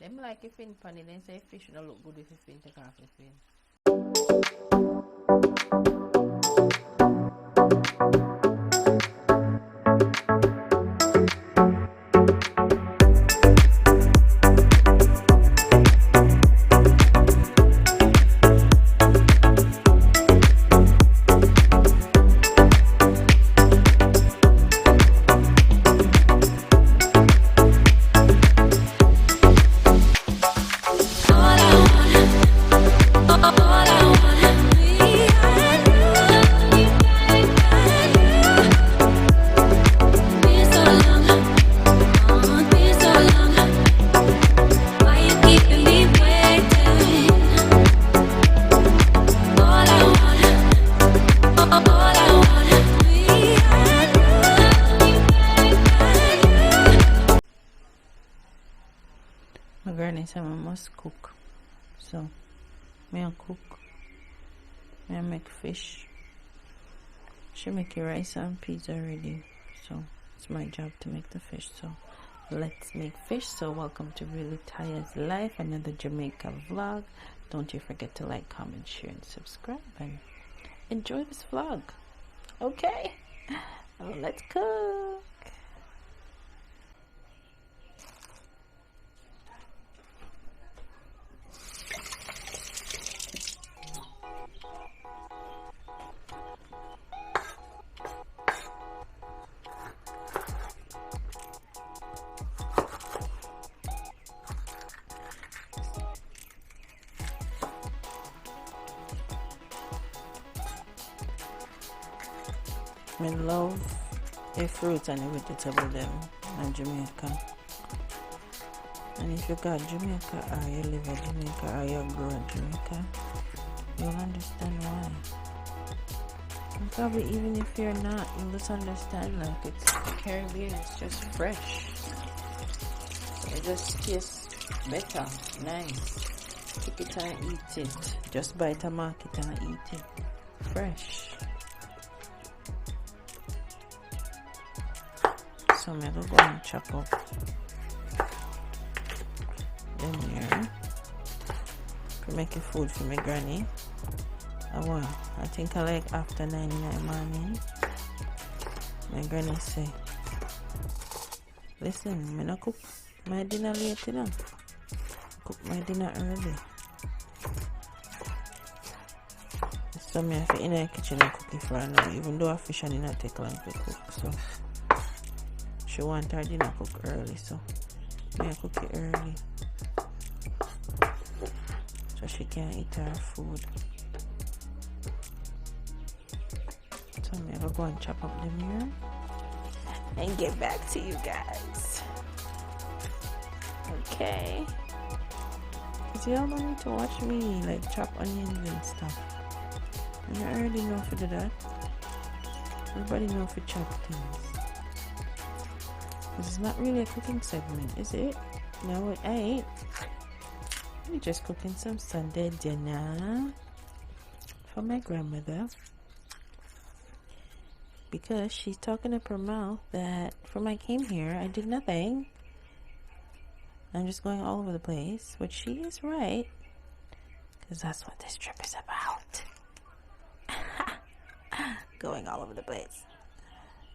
Them like a fin funny, they say fish don't look good if you fin take off the fin. My granny said I must cook, so me I cook. Me I make fish. She make your rice and peas already, so it's my job to make the fish. So let's make fish. So welcome to Really Taya's Life, another Jamaica vlog. Don't you forget to like, comment, share, and subscribe, and enjoy this vlog. Okay, let's cook. I love the fruits and the vegetable them in Jamaica. And if you got Jamaica or you live in Jamaica or you grow in Jamaica, you'll understand why. And probably even if you're not, you'll just understand, like, it's Caribbean, it's just fresh. It just tastes better, nice. Pick it and eat it. Just buy it at market and eat it. Fresh. So I'm gonna go and chop up them here for making food for my granny. I think I like after 9 in the morning. My granny say, listen, I'm not cook my dinner late, you know. Cook my dinner early. So I have to in the kitchen and cook it for an hour, even though a fish and it not take long to cook. So she want her dinner cook early, so I cook it early so she can eat her food. So I'm gonna go and chop up them here and get back to you guys. Okay, because y'all don't need to watch me like chop onions and stuff. And I already know if to do that. Everybody know if to chop things. This is not really a cooking segment, is it? No, it ain't. We're just cooking some Sunday dinner for my grandmother, because she's talking up her mouth that from I came here I did nothing. I'm just going all over the place, which she is right, because that's what this trip is about. Going all over the place,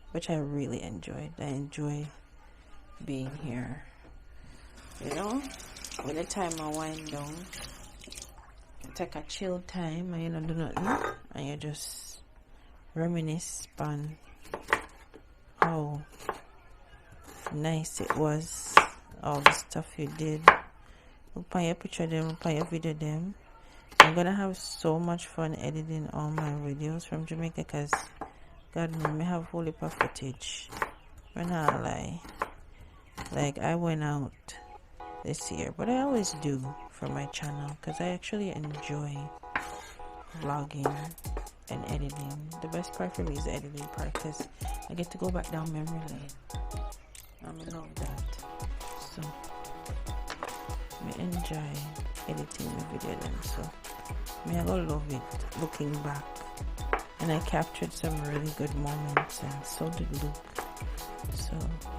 which I really enjoyed. I enjoy being here, you know. When the time I wind down, take a chill time and you don't do nothing, and you just reminisce on how nice it was, all the stuff you did. Look on your picture them, look on your video them. I'm gonna have so much fun editing all my videos from Jamaica, because God knows me have whole heap of footage. But not lie, like I went out this year, but I always do for my channel, because I actually enjoy vlogging and editing. The best part for me is the editing part, because I get to go back down memory lane. I love that. So I enjoy editing the video then, so I go love it looking back. And I captured some really good moments, and so did Luke. So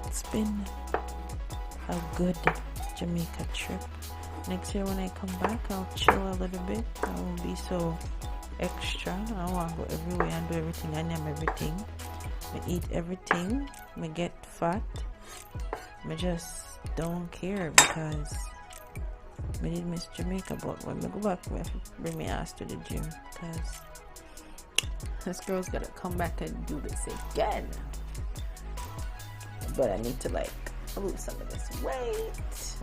it's been a good Jamaica trip. Next year when I come back, I'll chill a little bit. I won't be so extra. I want to go everywhere and do everything. I name everything. I eat everything. I get fat. I just don't care because I did miss Jamaica. But when I go back, I have to bring my ass to the gym because this girl's gotta come back and do this again. But I need to lose some of this weight,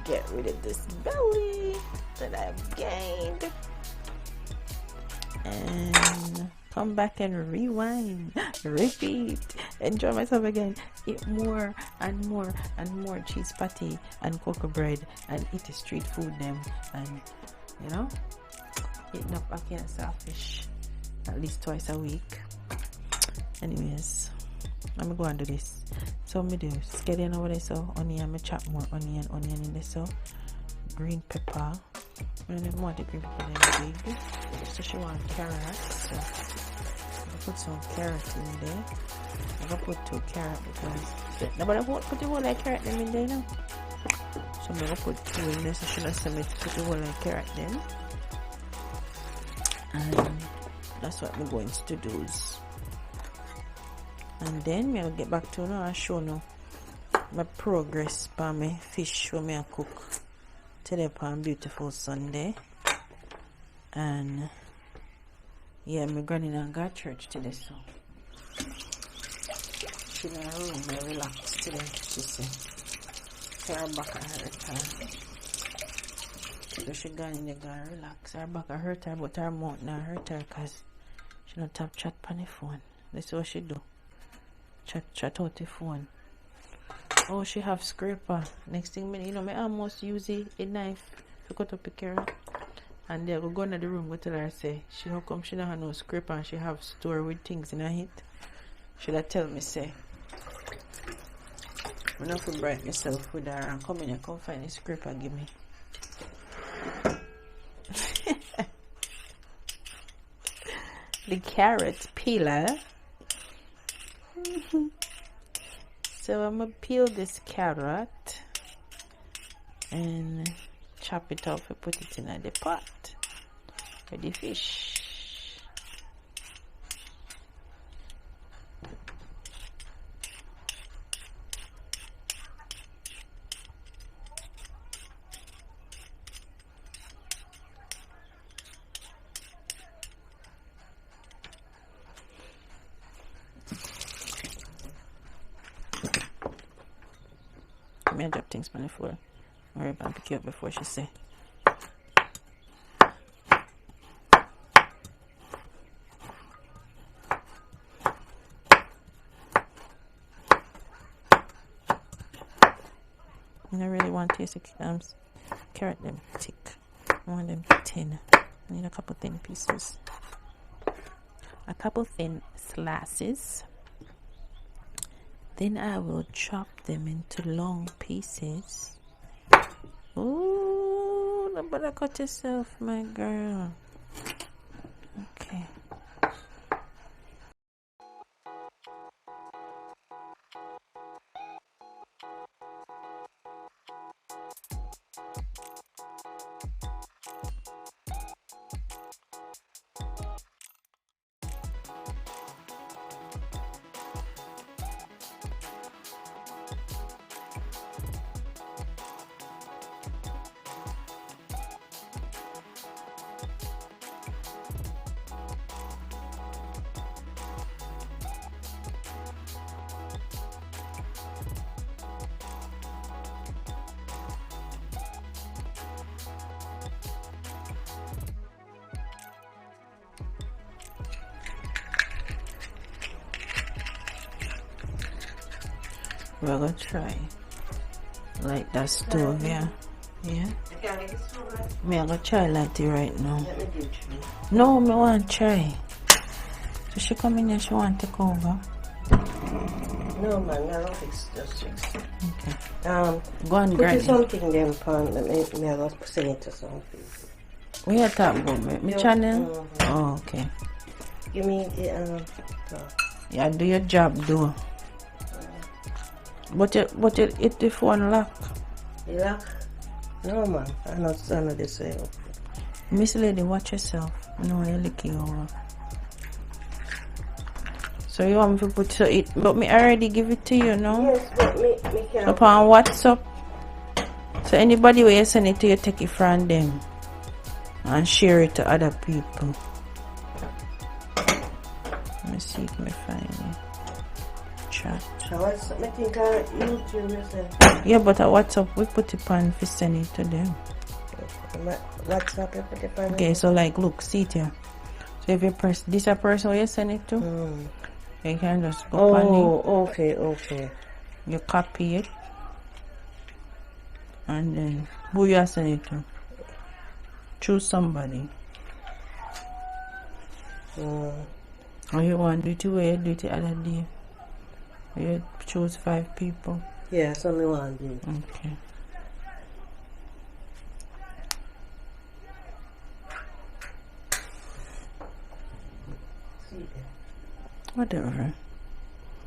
get rid of this belly that I've gained, and come back and rewind, repeat, enjoy myself again, eat more and more and more cheese patty and cocoa bread and eat the street food them, and eating up a can of saltfish at least twice a week. Anyways, I'm gonna go and do this. So me do scallion over there, so onion, I chop more onion in there, so green pepper. I don't even want the green pepper then big. So she want carrots, so I put some carrot in there. I'm gonna put 2 carrots because nobody won't put the whole like carrot them in there now. So I'm gonna put 2 in there, so she not send me to put the whole like carrot them. And that's what I'm going to do. And then I'll get back to now and show you my progress by my fish when I cook today on beautiful Sunday. And yeah, my granny and got church today, so she in her room, I relax today, she said. Her back hurt her. So she gone in the garden, relax. Her back hurt her, but her mouth not hurt her because she don't have chat on the phone. That's what she do. Chat out the phone. Oh, she have scraper. Next thing I almost use a knife to cut up a carrot. And they go into the room, go tell her, say, how come she don't have no scraper and she have store with things in her head? Should I tell me, say, I'm not to bright myself with her and come in and come find a scraper give me. The carrot peeler. So I'm gonna peel this carrot and chop it up and put it in the pot with the fish. I drop things on the floor. Alright, I'll pick you up before she say. And I really want to taste the carrot them thick. I want them thin. I need a couple thin pieces. A couple thin slices. Then I will chop them into long pieces. Ooh, no better cut yourself, my girl. Okay. We're gonna try like that stove, yeah. Yeah. Me, I'm gonna try like it right now. No, me want to try. So she come in here, she want to take over. No man, I don't fix just fix. Okay. Go on, put granny. Something them pan. Me I was send it to something. We are talking about my channel. Mm-hmm. Oh, okay. Give me the Yeah, do your job, do. But it the phone lock. Yeah. No man, I'm not the same. Miss Lady, watch yourself. I know you're looking over. So you want me to put so it, but me already give it to you, no? Yes, but me can't. So upon WhatsApp. So anybody where you send it to, you take it from them and share it to other people. Let me see if I find it. Chat. So what's I think YouTube yourself. Yeah, but at WhatsApp we put it on to send it to them. WhatsApp you put it on. Okay, so like look, see it here. So if you press this a person where you send it to, you can just go on it. Oh, okay. You copy it and then who you are sending it to? Choose somebody. Or you want to do it where you do it the other day. You choose 5 people. Yeah, so me want to do. Okay. Whatever.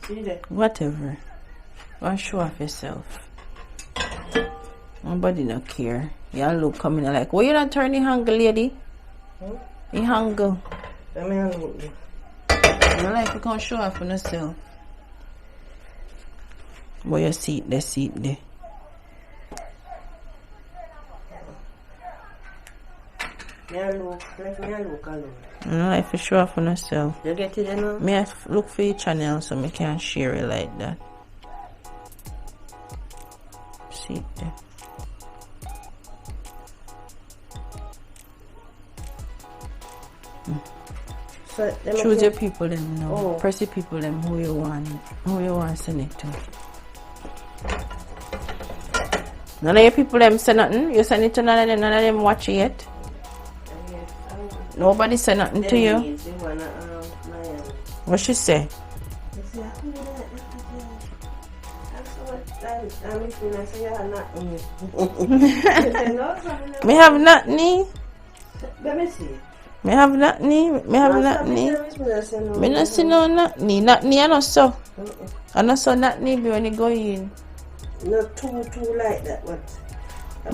See there? Whatever. Go show off yourself. Nobody not care. You look coming like, why you not turning hungry, lady? You hungry. I mean, look. You like you can show off on yourself. But you see it there. Let me look alone. You like to show off on yourself. You get it now? Me I look for your channel so me can share it like that. See it there. So, choose your people them now. Press the people them who you want to send it to. None of your people them say nothing. You send it to none of them watch it yet. Nobody say nothing to you. What she say? Me have nothing. Let me see. Me have nothing. Me not see no nothing. Nothing I not so. I not so nothing when you go in. Not too like that, but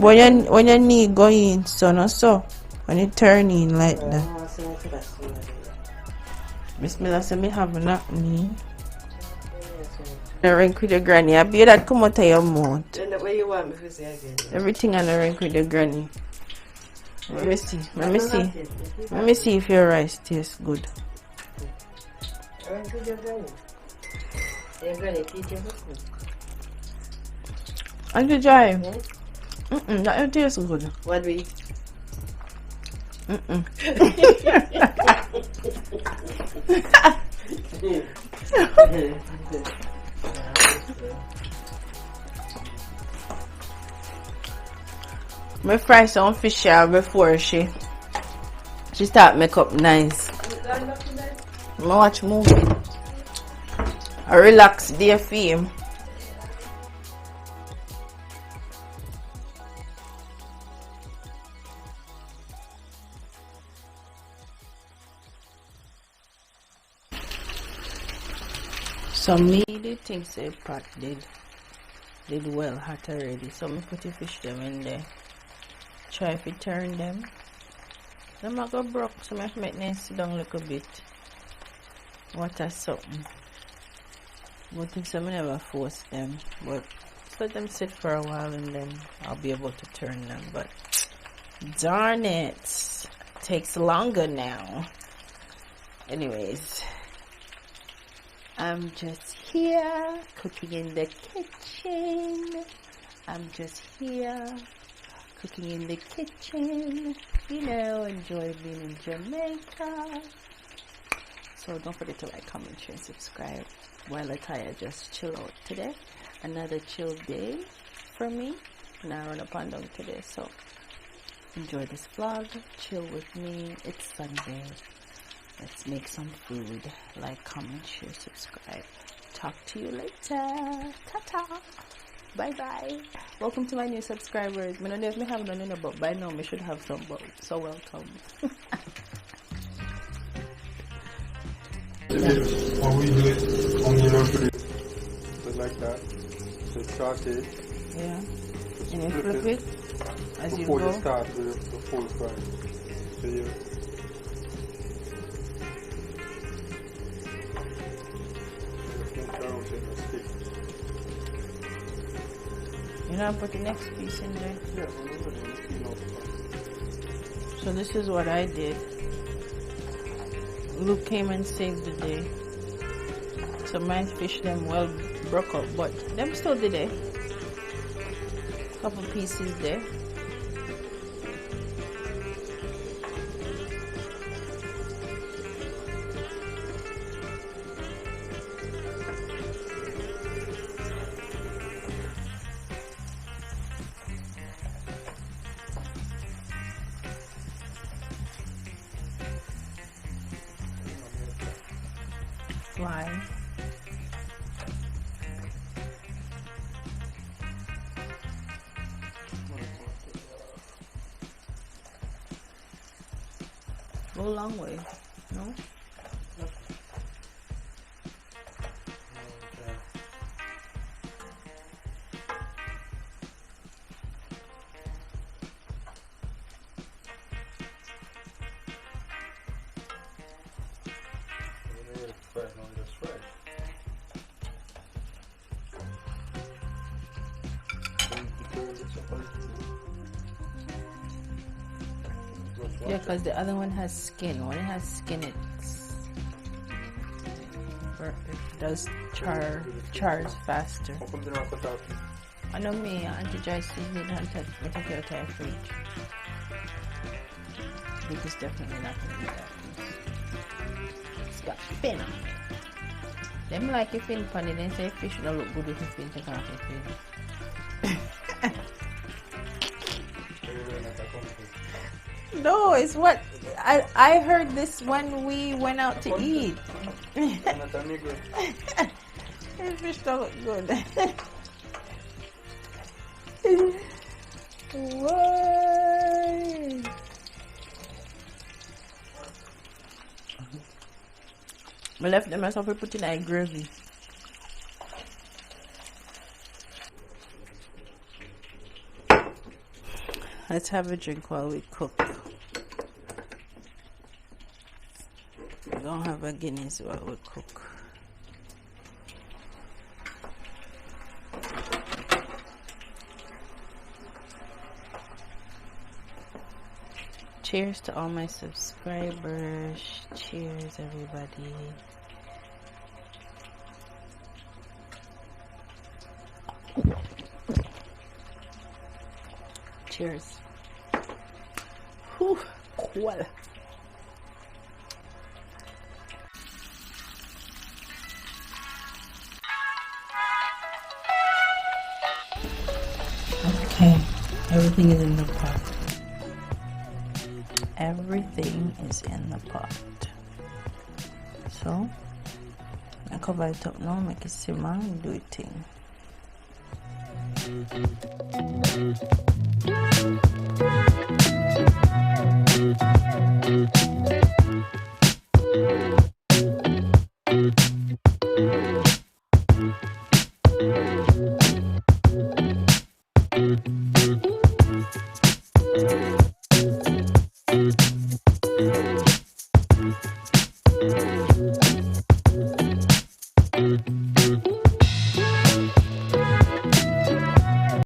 when your knee go in, so not so. When you turn in like that. Bismillah say me have nothing. The rank with your granny. I be that come out of your mouth. Then the way you want me to say again. Everything on the rank with your granny. Let me see. Let me see if your rice tastes good. Rank with your granny. Your granny teach you food. And you try? That tastes good. What do we eat? My fry some fish before she start make up nice. I watch movie. I relax their film. So me the things say pot did well hot already. So me put the fish them in there. Try if you turn them. Them are go broke, so I make them sit down a little bit. Water something. But things I never force them. But let them sit for a while and then I'll be able to turn them. But darn it. Takes longer now. Anyways. I'm just here cooking in the kitchen. I'm just here cooking in the kitchen. You know, enjoy being in Jamaica. So don't forget to like, comment, share, and subscribe. While I just chill out today. Another chill day for me. Now I run up and down today. So enjoy this vlog. Chill with me. It's Sunday. Let's make some food. Like, comment, share, subscribe. Talk to you later. Ta-ta. Bye-bye. Welcome to my new subscribers. I don't know if I have none, but by now I should have some, but so welcome. When we do it on the road, like that. So start it. Yeah. And you flip it as you before go. you start the full fry. So you flip around so it stick. You know, put the next piece in there. Yeah, remember the enough. So this is what I did. Luke came and saved the day. So mine fish them well broke up, but them still did it. Couple pieces there. Why? Go a long way, no? Yeah, because the other one has skin. When it has skin, it does chars faster. I know me, Auntie Joyce did not take it out of fridge. It is definitely not going to be that piece. It's got fin on it. Them like a fin funny, they say fish don't look good with a fin taken off the fin. No, it's what I heard this when we went out to eat. This fish don't look good. Why? I left them myself. We put in a gravy. Let's have a drink while we cook. We're gonna have a Guinness while we cook. Cheers to all my subscribers. Cheers, everybody. Cheers. Whew, cool. Okay, everything is in the pot. Everything is in the pot. So, I cover it up now, make it simmer and do it thing.